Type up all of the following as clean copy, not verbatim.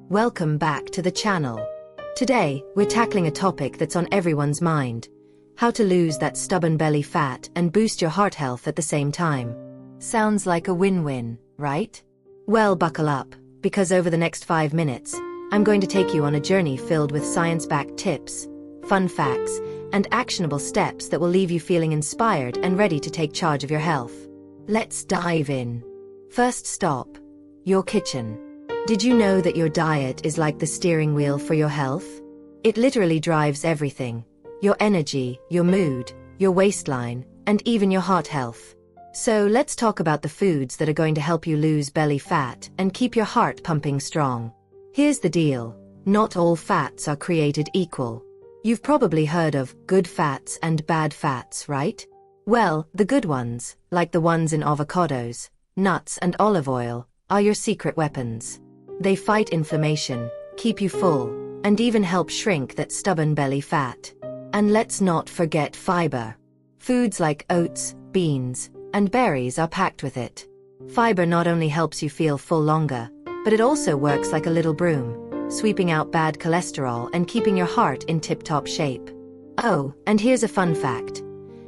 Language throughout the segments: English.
Welcome back to the channel. Today, we're tackling a topic that's on everyone's mind: how to lose that stubborn belly fat and boost your heart health at the same time. Sounds like a win-win, right? Well, buckle up, because over the next 5 minutes, I'm going to take you on a journey filled with science-backed tips, fun facts, and actionable steps that will leave you feeling inspired and ready to take charge of your health. Let's dive in. First stop: your kitchen. Did you know that your diet is like the steering wheel for your health? It literally drives everything: your energy, your mood, your waistline, and even your heart health. So let's talk about the foods that are going to help you lose belly fat and keep your heart pumping strong. Here's the deal: not all fats are created equal. You've probably heard of good fats and bad fats, right? Well, the good ones, like the ones in avocados, nuts, and olive oil, are your secret weapons. They fight inflammation, keep you full, and even help shrink that stubborn belly fat. And let's not forget fiber. Foods like oats, beans, and berries are packed with it. Fiber not only helps you feel full longer, but it also works like a little broom, sweeping out bad cholesterol and keeping your heart in tip-top shape. Oh, and here's a fun fact.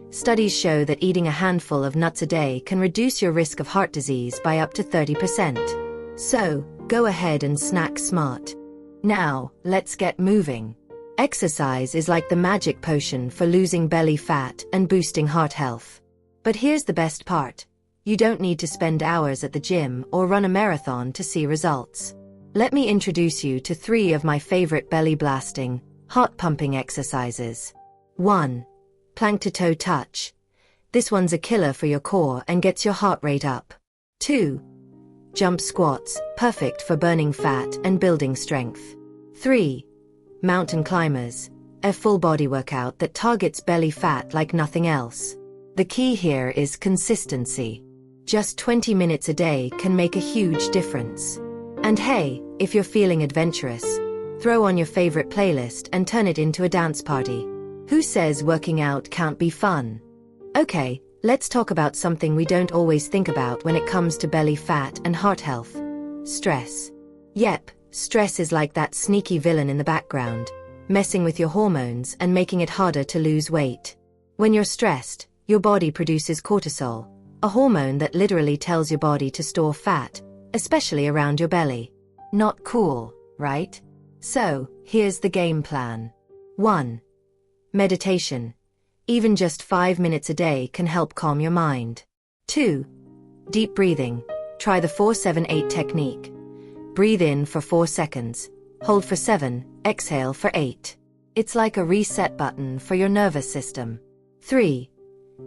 Studies show that eating a handful of nuts a day can reduce your risk of heart disease by up to 30%. So, go ahead and snack smart. Now, let's get moving. Exercise is like the magic potion for losing belly fat and boosting heart health. But here's the best part: you don't need to spend hours at the gym or run a marathon to see results. Let me introduce you to 3 of my favorite belly-blasting, heart-pumping exercises. 1. Plank to toe touch. This one's a killer for your core and gets your heart rate up. 2. Jump squats, perfect for burning fat and building strength. 3. Mountain climbers, a full body workout that targets belly fat like nothing else. The key here is consistency. Just 20 minutes a day can make a huge difference. And hey, if you're feeling adventurous, throw on your favorite playlist and turn it into a dance party. Who says working out can't be fun? Okay, let's talk about something we don't always think about when it comes to belly fat and heart health: stress. Yep, stress is like that sneaky villain in the background, messing with your hormones and making it harder to lose weight. When you're stressed, your body produces cortisol, a hormone that literally tells your body to store fat, especially around your belly. Not cool, right? So, here's the game plan. 1. Meditation. Even just 5 minutes a day can help calm your mind. 2. Deep breathing. Try the 4-7-8 technique. Breathe in for 4 seconds, hold for 7, exhale for 8. It's like a reset button for your nervous system. 3.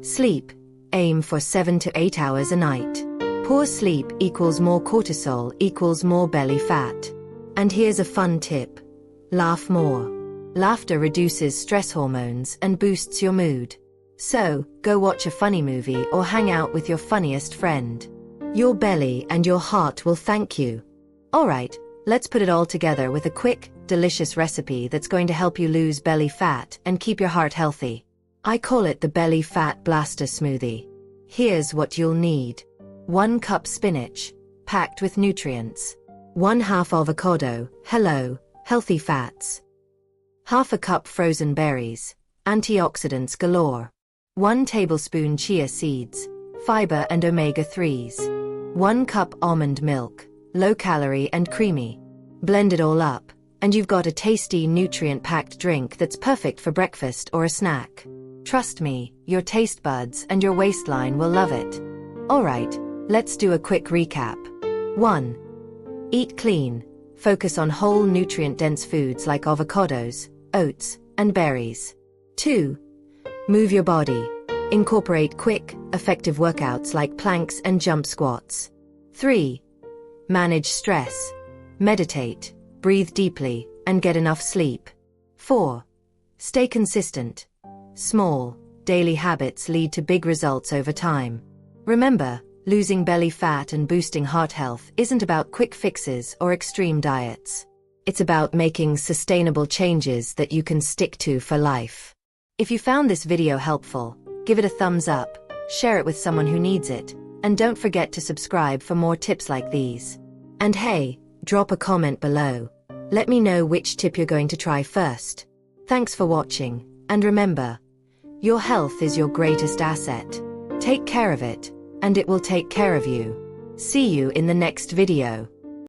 Sleep. Aim for 7 to 8 hours a night. Poor sleep equals more cortisol equals more belly fat. And here's a fun tip: laugh more. Laughter reduces stress hormones and boosts your mood. So, go watch a funny movie or hang out with your funniest friend. Your belly and your heart will thank you. Alright, let's put it all together with a quick, delicious recipe that's going to help you lose belly fat and keep your heart healthy. I call it the Belly Fat Blaster Smoothie. Here's what you'll need. 1 cup spinach, packed with nutrients. 1/2 avocado, hello, healthy fats. 1/2 cup frozen berries, antioxidants galore. 1 tablespoon chia seeds, fiber and omega-3s. 1 cup almond milk, low calorie and creamy. Blend it all up, and you've got a tasty, nutrient-packed drink that's perfect for breakfast or a snack. Trust me, your taste buds and your waistline will love it. Alright, let's do a quick recap. 1. Eat clean. Focus on whole nutrient-dense foods like avocados, oats, and berries. 2. Move your body. Incorporate quick, effective workouts like planks and jump squats. 3. Manage stress. Meditate, breathe deeply, and get enough sleep. 4. Stay consistent. Small, daily habits lead to big results over time. Remember, losing belly fat and boosting heart health isn't about quick fixes or extreme diets. It's about making sustainable changes that you can stick to for life. If you found this video helpful, give it a thumbs up, share it with someone who needs it, and don't forget to subscribe for more tips like these. And hey, drop a comment below. Let me know which tip you're going to try first. Thanks for watching, and remember, your health is your greatest asset. Take care of it, and it will take care of you. See you in the next video.